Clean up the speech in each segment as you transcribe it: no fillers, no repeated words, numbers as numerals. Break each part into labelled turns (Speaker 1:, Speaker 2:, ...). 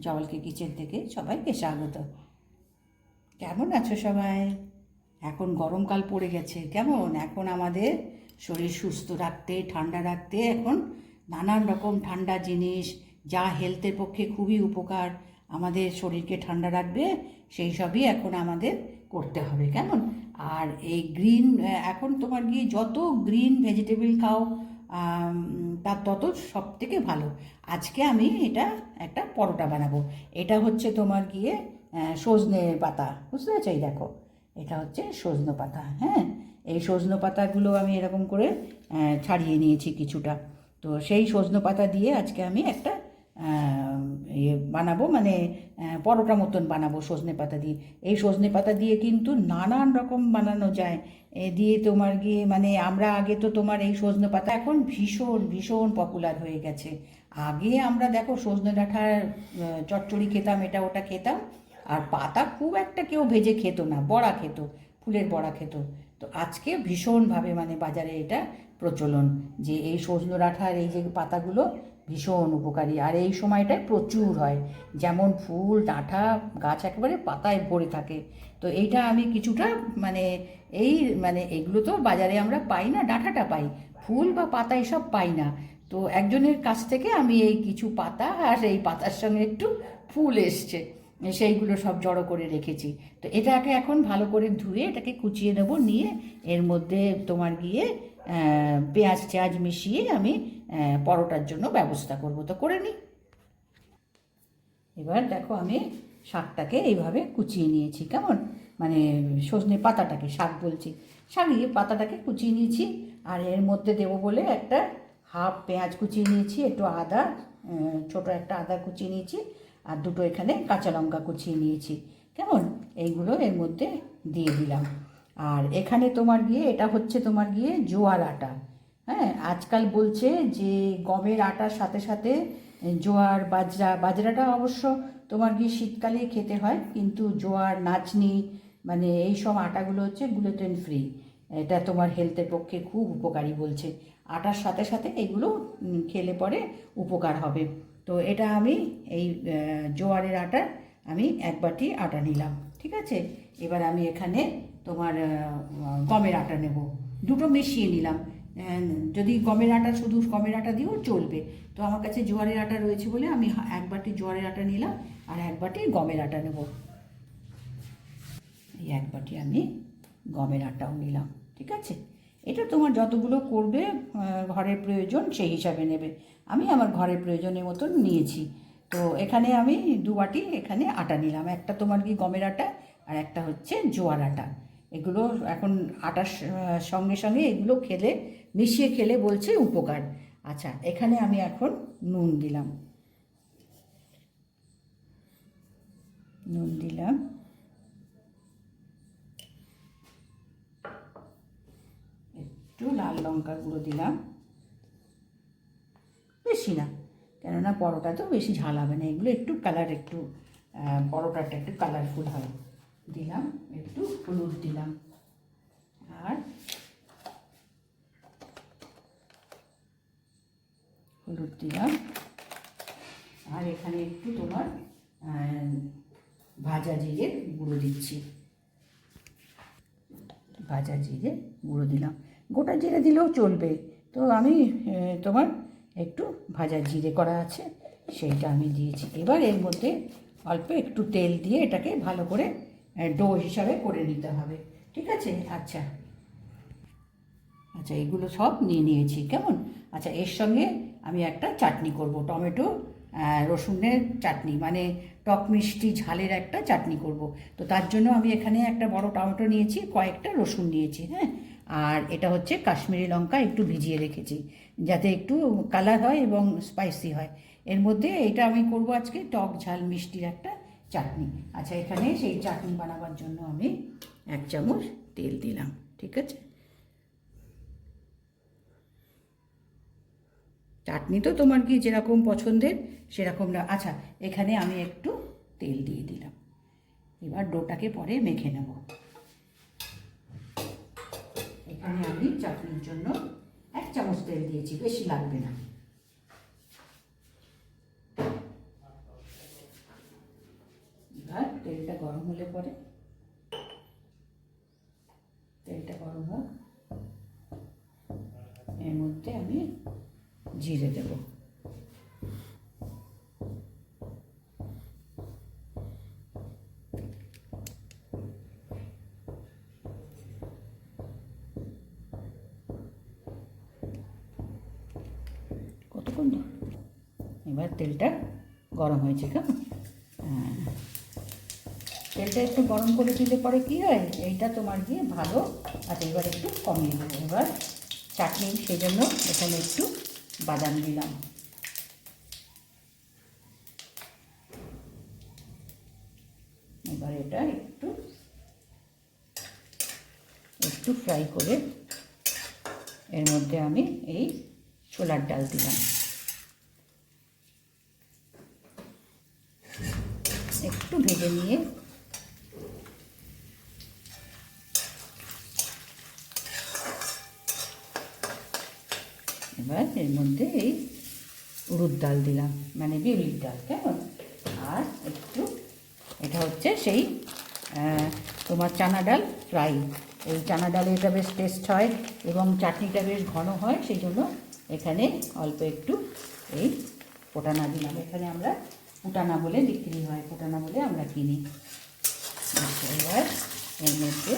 Speaker 1: জওয়ালকে kitchen থেকে সবাইকে স্বাগত। কেমন আছো সবাই? এখন গরমকাল পড়ে গেছে, কেমন এখন আমাদের শরীর সুস্থ রাখতে, ঠান্ডা রাখতে এখন নানান রকম ঠান্ডা জিনিস যা হেলথের পক্ষে খুবই উপকার, আমাদের শরীরকে ঠান্ডা রাখবে, সেই সবই এখন আমাদের করতে হবে, কেমন? আর এই গ্রিন, এখন তোমার গিয়ে যত গ্রিন ভেজিটেবল খাও তার তত সব থেকে ভালো। আজকে আমি এটা একটা পরোটা বানাবো। এটা হচ্ছে তোমার গিয়ে সজনে পাতা, বুঝতে পারছো? এই দেখো, এটা হচ্ছে সজনে পাতা। হ্যাঁ, এই সজনে পাতাগুলো আমি এরকম করে ছাড়িয়ে নিয়েছি কিছুটা। তো সেই সজনে পাতা দিয়ে আজকে আমি একটা ইয়ে বানাবো, মানে পরোটা মতন বানাবো সজনে পাতা দিয়ে। এই সজনে পাতা দিয়ে কিন্তু নানান রকম বানানো যায়। এ দিয়ে তোমার গিয়ে মানে আমরা আগে তো তোমার এই সজনে পাতা এখন ভীষণ ভীষণ পপুলার হয়ে গেছে। আগে আমরা দেখো সজনে ডাঁটার চচ্চড়ি খেতাম, এটা ওটা খেতাম, আর পাতা খুব একটা কেউ ভেজে খেত না, বড়া খেত, ফুলের বড়া খেত। তো আজকে ভীষণভাবে মানে বাজারে এটা প্রচলন যে এই সজনে ডাঁটার এই যে পাতাগুলো ভীষণ উপকারী, আর এই সময়টায় প্রচুর হয়, যেমন ফুল ডাঁটা গাছ একেবারে পাতায় ভরে থাকে। তো এইটা আমি কিছুটা মানে এই মানে এগুলো তো বাজারে আমরা পাই না, ডাঁটাটা পাই, ফুল বা পাতা এসব পাই না। তো একজনের কাছ থেকে আমি এই কিছু পাতা আর এই পাতার সঙ্গে একটু ফুল এসছে, সেইগুলো সব জড়ো করে রেখেছি। তো এটাকে এখন ভালো করে ধুয়ে এটাকে কুচিয়ে নেবো, নিয়ে এর মধ্যে তোমার গিয়ে পেঁয়াজ টেয়াজ মিশিয়ে আমি পরোটার জন্য ব্যবস্থা করব। তো করে নিই। এবার দেখো আমি শাকটাকে এইভাবে কুচিয়ে নিয়েছি, কেমন? মানে সজনে পাতাটাকে, শাক বলছি, শাকই পাতাটাকে কুচিয়ে নিয়েছি। আর এর মধ্যে দেবো বলে একটা হাফ পেঁয়াজ কুচিয়ে নিয়েছি, একটু আদা, ছোটো একটা আদা কুচিয়ে নিয়েছি, আর দুটো এখানে কাঁচা লঙ্কা কুচিয়ে নিয়েছি, কেমন? এইগুলো এর মধ্যে দিয়ে দিলাম। আর এখানে তোমার গিয়ে এটা হচ্ছে তোমার গিয়ে জোয়ার আটা। হ্যাঁ, আজকাল বলছে যে গমের আটার সাথে সাথে জোয়ার, বাজরাটা অবশ্য তোমার গিয়ে শীতকালে খেতে হয়, কিন্তু জোয়ার, নাচনি, মানে এই সব আটাগুলো হচ্ছে গ্লুটেন ফ্রি, এটা তোমার হেলথের পক্ষে খুব উপকারী বলছে। আটার সাথে সাথে এগুলো খেলে পরে উপকার হবে। তো এটা আমি এই জোয়ারের আটা আমি 1 বাটি আটা নিলাম, ঠিক আছে? এবার আমি এখানে তোমার গমের আটা নেব, দুটো মিশিয়ে নিলাম। যদি গমের আটা, শুধু গমের আটা দিয়েও চলবে। তো আমার কাছে জোয়ারের আটা রয়েছে বলে আমি 1 বাটি জোয়ারের আটা নিলাম, আর 1 বাটি গমের আটা নেব। এই 1 বাটি আমি গমের আটাও নিলাম, ঠিক আছে? এটা তোমার যতগুলো করবে ঘরের প্রয়োজন সেই হিসাবে নেবে। আমি আমার ঘরের প্রয়োজনের মতন নিয়েছি। তো এখানে আমি 2 বাটি এখানে আটা নিলাম, একটা তোমার কি গমের আটা, আর একটা হচ্ছে জোয়ার আটা। এগুলো এখন আটার সঙ্গে সঙ্গে এগুলো খেলে, মিশিয়ে খেলে বলছে উপকার। আচ্ছা, এখানে আমি এখন নুন দিলাম, নুন দিলাম, একটু লাল লঙ্কার গুঁড়ো দিলাম, বেশি না, কেননা পরোটা তো বেশি ঝাল হবে না, এগুলো একটু কালার, একটু পরোটাটা একটু কালারফুল হয়। দিলাম একটু হলুদ দিলাম, আর হলুদ দিলাম, আর এখানে একটু তোমার ভাজা জিরে গুঁড়ো দিচ্ছি, ভাজা জিরে গুঁড়ো দিলাম, গোটা জিরে দিলেও চলবে। তো আমি তোমার একটু ভাজা জিরে করা আছে সেইটা আমি দিয়েছি। এবার এর মধ্যে অল্প একটু তেল দিয়ে এটাকে ভালো করে ডো হিসাবে করে নিতে হবে, ঠিক আছে? আচ্ছা আচ্ছা, এগুলো সব নিয়ে নিয়েছি, কেমন? আচ্ছা, এর সঙ্গে আমি একটা চাটনি করব, টমেটো রসুনের চাটনি, মানে টক মিষ্টি ঝালের একটা চাটনি করব। তো তার জন্য আমি এখানে একটা বড় টমেটো নিয়েছি, কয়েকটা রসুন নিয়েছি, হ্যাঁ, আর এটা হচ্ছে কাশ্মীরি লঙ্কা একটু ভিজিয়ে রেখেছি যাতে একটু কালার হয় এবং স্পাইসি হয়। এর মধ্যে এটা আমি করব আজকে টক ঝাল মিষ্টির একটা চাটনি। আচ্ছা, এখানে সেই চাটনি বানাবার জন্য আমি 1 চামচ তেল দিলাম, ঠিক আছে? চাটনি তো তোমার কি যেরকম পছন্দের সেরকম না। আচ্ছা, এখানে আমি একটু তেল দিয়ে দিলাম, এবার ডোটাকে পরে মেখে নেব। এখানে আমি চাটনির জন্য 1 চামচ তেল দিয়েছি, বেশি লাগবে না। তেলটা গরম হলে পরে, তেলটা গরম হোক, এর মধ্যে আমি জিরে দেব। কতক্ষণ? এবার তেলটা গরম হয়েছে কেমন? তেলটা একটু গরম করে দিলে পরে কী হয়, এইটা তোমার গিয়ে ভালো। আচ্ছা, এবার একটু কমিয়ে দেবো। এবার চাটনি, সেই জন্য এখানে একটু বাদাম দিলাম। এবার এটা একটু একটু ফ্রাই করে এর মধ্যে আমি এই ছোলার ডাল দিলাম। একটু ভেজে নিয়ে এবার এর মধ্যে এই উড়দ ডাল দিলাম, মানে বিউলির ডাল, কেমন? আর একটু, এটা হচ্ছে সেই তোমার চানা ডাল ফ্রাই। এই চানা ডালে এটা বেশ টেস্ট হয় এবং চাটনিটা বেশ ঘন হয়, সেই জন্য এখানে অল্প একটু এই ফোটানা দিলাম। এখানে আমরা ফুটানা বলে বিক্রি হয়, ফোটানা বলে আমরা কিনি। এবার এর মধ্যে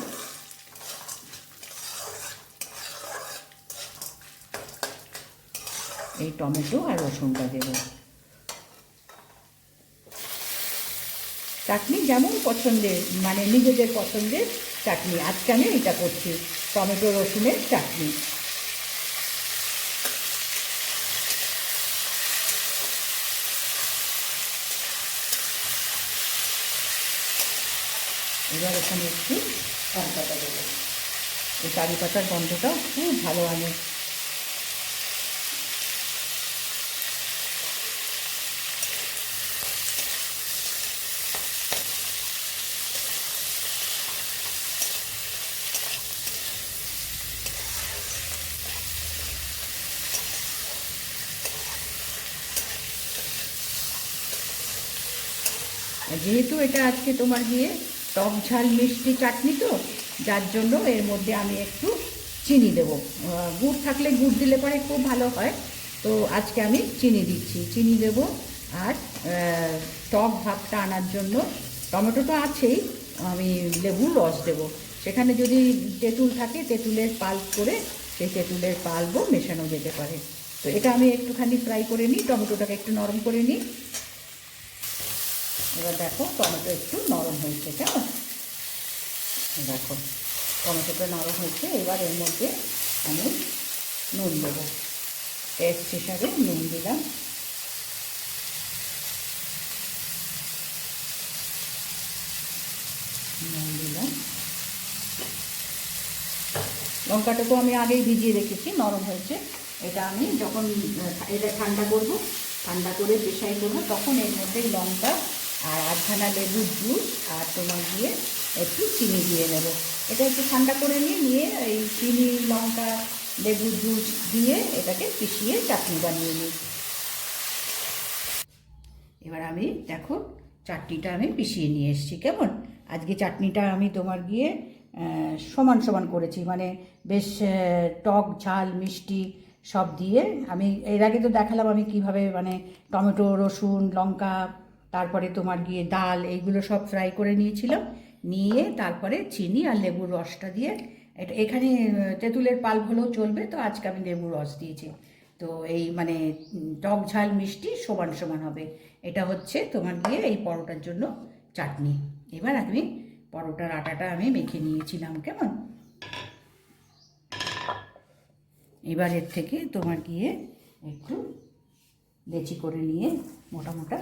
Speaker 1: এই টমেটো আর রসুনটা দেব। চাটনি যেমন পছন্দের, মানে নিজেদের পছন্দের চাটনি। আজকে আমি এটা করছি, টমেটো রসুনের চাটনি। এবার এখানে একটু কারি পাতা দেবো। এই কারি পাতার গন্ধটাও খুব ভালো আনে। যেহেতু এটা আজকে তোমার গিয়ে টক ঝাল মিষ্টি চাটনি, তো যার জন্য এর মধ্যে আমি একটু চিনি দেব। গুড় থাকলে গুড় দিলে পরে খুব ভালো হয়, তো আজকে আমি চিনি দিচ্ছি, চিনি দেব। আর টক ভাবটা আনার জন্য টমেটো তো আছেই, আমি লেবুর রস দেব। সেখানে যদি তেঁতুল থাকে, তেঁতুলের পাল্প করে সেই তেঁতুলের পাল্পও মেশানো যেতে পারে। তো এটা আমি একটুখানি ফ্রাই করে নিই, টমেটোটাকে একটু নরম করে নিই। এবার দেখো টমেটো একটু নরম হয়েছে, কেমন? দেখো টমেটোটা নরম হয়েছে। এবার এর মধ্যে আমি নুন দেবো, টেস্ট হিসাবে নুন দিলাম। নুন দিলাম। লঙ্কাটাকেও আমি আগেই ভিজিয়ে রেখেছি, নরম হয়েছে। এটা আমি যখন এটা ঠান্ডা করব, ঠান্ডা করে পেশাই করবো, তখন এর মধ্যে লঙ্কা আর আধখানা লেবুর জুস আর তোমার দিয়ে একটু চিনি দিয়ে নেব। এটা একটু ঠান্ডা করে নিয়ে এই চিনি, লঙ্কা, লেবুর জুস দিয়ে এটাকে পিষিয়ে চাটনি বানিয়ে নিই। এবার আমি দেখো চাটনিটা আমি পিষিয়ে নিয়ে এসেছি, কেমন? আজকে চাটনিটা আমি তোমার গিয়ে সমান সমান করেছি, মানে বেশ টক ঝাল মিষ্টি সব দিয়ে। আমি এর আগে তো দেখালাম আমি কিভাবে, মানে টমেটো, রসুন, লঙ্কা, তারপরে তোমার গিয়ে ডাল, এইগুলো সব ফ্রাই করে নিয়েছিলাম। নিয়ে তারপরে চিনি আর লেবুর রসটা দিয়ে, এটা এখানে তেঁতুলের পাল্প হলেও চলবে, তো আজকে আমি লেবুর রস দিয়েছি। তো এই মানে টক ঝাল মিষ্টি সমান সমান হবে। এটা হচ্ছে তোমার গিয়ে এই পরোটার জন্য চাটনি। এবার আমি পরোটার আটাটা আমি মেখে নিয়েছিলাম, কেমন? এবার এর থেকে তোমার গিয়ে একটু লেচি করে নিয়ে মোটা মোটা,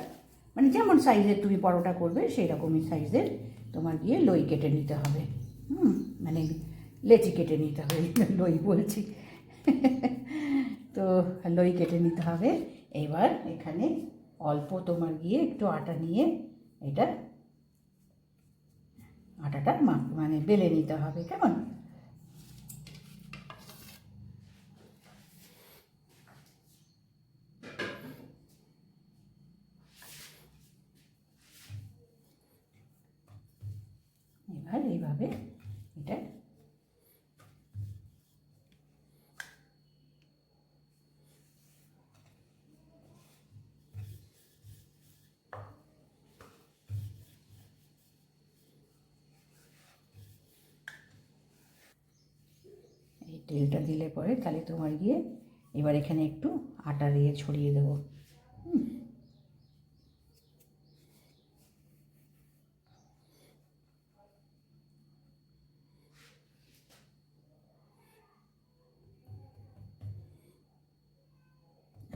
Speaker 1: মানে যেমন সাইজের তুমি পরোটা করবে সেই রকমই সাইজের তোমার গিয়ে লই কেটে নিতে হবে। মানে লেচি কেটে নিতে হবে, লই বলছি। তো লই কেটে নিতে হবে। এবার এখানে অল্প তোমার গিয়ে একটু আটা নিয়ে এটা আটাটা মানে বেলে নিতে হবে, কেমন? এইভাবে এটা এই তেলটা দিলে পরে তাহলে তোমার গিয়ে এবার এখানে একটু আটা দিয়ে ছড়িয়ে দেবো।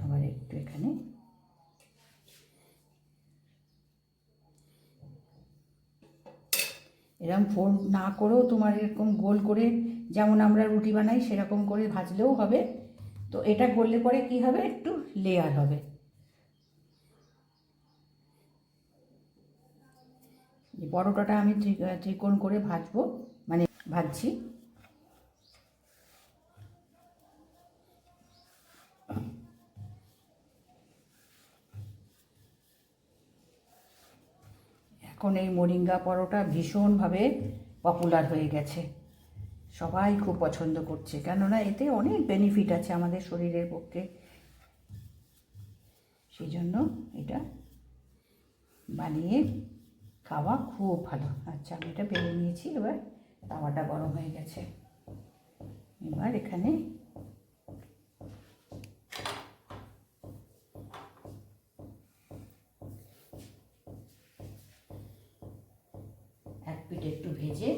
Speaker 1: আবার একটু এখানে এরকম ফোল্ড না করেও তোমার এরকম গোল করে যেমন আমরা রুটি বানাই সেরকম করে ভাজলেও হবে। তো এটা করলে পরে কি হবে, একটু লেয়ার হবে। এই পরোটাটা আমি ত্রিকোণ করে ভাজবো, মানে ভাজছি। এখন এই মোরিঙ্গা পরোটা ভীষণভাবে পপুলার হয়ে গেছে, সবাই খুব পছন্দ করছে, কেননা এতে অনেক বেনিফিট আছে আমাদের শরীরের পক্ষে। সেই জন্য এটা বানিয়ে খাওয়া খুব ভালো। আচ্ছা, আমি এটা বেলে নিয়েছি, এবার তাওয়াটা গরম হয়ে গেছে। এবার এখানে এক পিঠ একটু ভেজে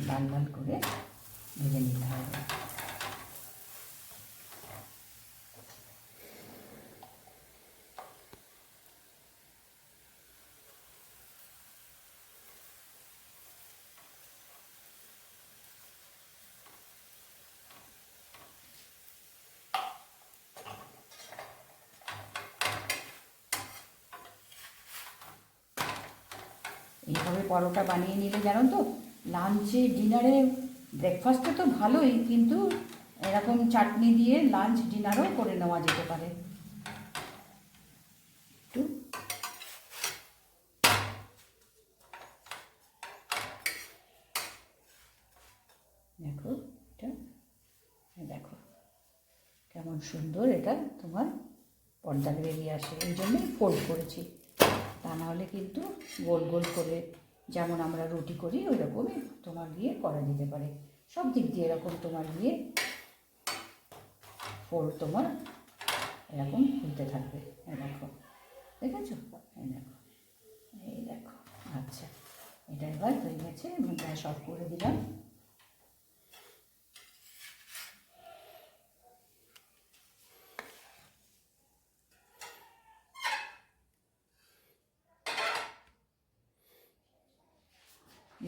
Speaker 1: লাল লাল করে ভেজে নিতে হবে। এইভাবে পরোটা বানিয়ে নিলে জানো তো, লাঞ্চে, ডিনারে, ব্রেকফাস্টে তো ভালোই, কিন্তু এরকম চাটনি দিয়ে লাঞ্চ ডিনারও করে নেওয়া যেতে পারে। একটু দেখো, এটা দেখো কেমন সুন্দর এটা তোমার পর্দায় বেরিয়ে আসে। এই জন্যই ফোল্ড করেছি, তা নাহলে কিন্তু গোল গোল করে যেমন আমরা রুটি করি ওই রকমই তোমার গিয়ে করা যেতে পারে। সব দিক দিয়ে এরকম তোমার গিয়ে ফোল্ড তোমার এরকম খুলতে থাকবে। এই দেখো, দেখেছো? এই দেখো, এই দেখো। আচ্ছা, এটা এবার হয়ে গেছে, আমি গ্যাস অফ করে দিলাম।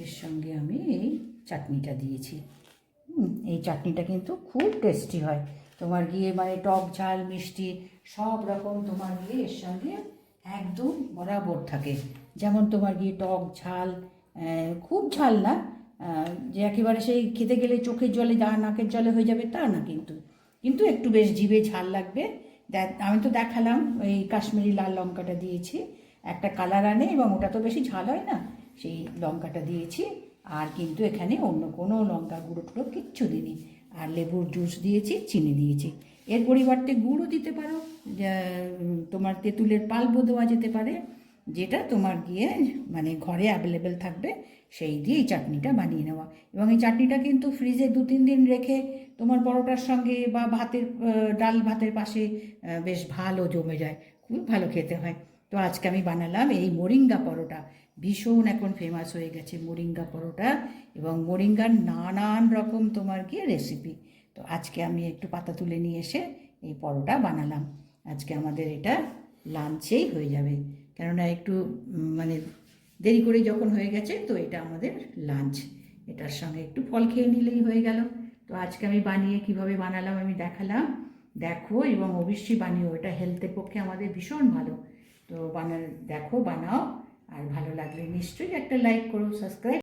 Speaker 1: এর সঙ্গে আমি এই চাটনিটা দিয়েছি। এই চাটনিটা কিন্তু খুব টেস্টি হয় তোমার গিয়ে, মানে টক ঝাল মিষ্টি সব রকম তোমার গিয়ে এর সঙ্গে একদম বরাবর থাকে। যেমন তোমার গিয়ে টক ঝাল, খুব ঝাল না, যে একেবারে সেই খেতে গেলে চোখের জলে নাকের জলে হয়ে যাবে তা না, কিন্তু কিন্তু একটু বেশ জিভে ঝাল লাগবে। আমি তো দেখালাম এই কাশ্মীরি লাল লঙ্কাটা দিয়েছি, একটা কালার আনে, এবং ওটা তো বেশি ঝাল হয় না, সেই লঙ্কাটা দিয়েছি। আর কিন্তু এখানে অন্য কোনো লঙ্কা গুঁড়ো টুড়ো কিচ্ছু দিইনি। আর লেবুর জুস দিয়েছি, চিনি দিয়েছি। এর পরিবর্তে গুড়ও দিতে পারো, তোমার তেঁতুলের পাল্পও দেওয়া যেতে পারে, যেটা তোমার গিয়ে মানে ঘরে অ্যাভেলেবেল থাকবে সেই দিয়ে এই চাটনিটা বানিয়ে নেওয়া। এবং এই চাটনিটা কিন্তু ফ্রিজে 2-3 দিন রেখে তোমার পরোটার সঙ্গে বা ভাতের, ডাল ভাতের পাশে বেশ ভালো জমে যায়, খুব ভালো খেতে হয়। তো আজকে আমি বানালাম এই মোরিঙ্গা পরোটা, ভীষণ এখন ফেমাস হয়ে গেছে মোরিঙ্গা পরোটা, এবং মোরিঙ্গার নানান রকম তোমার গিয়ে রেসিপি। তো আজকে আমি একটু পাতা তুলে নিয়ে এসে এই পরোটা বানালাম। আজকে আমাদের এটা লাঞ্চেই হয়ে যাবে, কেননা একটু মানে দেরি করে যখন হয়ে গেছে তো এটা আমাদের লাঞ্চ। এটার সঙ্গে একটু ফল খেয়ে নিলেই হয়ে গেল। তো আজকে আমি বানিয়ে কিভাবে বানালাম আমি দেখালাম, দেখো এবং অবশ্যই বানিও, এটা হেলথের পক্ষে আমাদের ভীষণ ভালো। তো দেখো, বানাও, আর ভালো লাগলে নিশ্চয়ই একটা লাইক করো, সাবস্ক্রাইব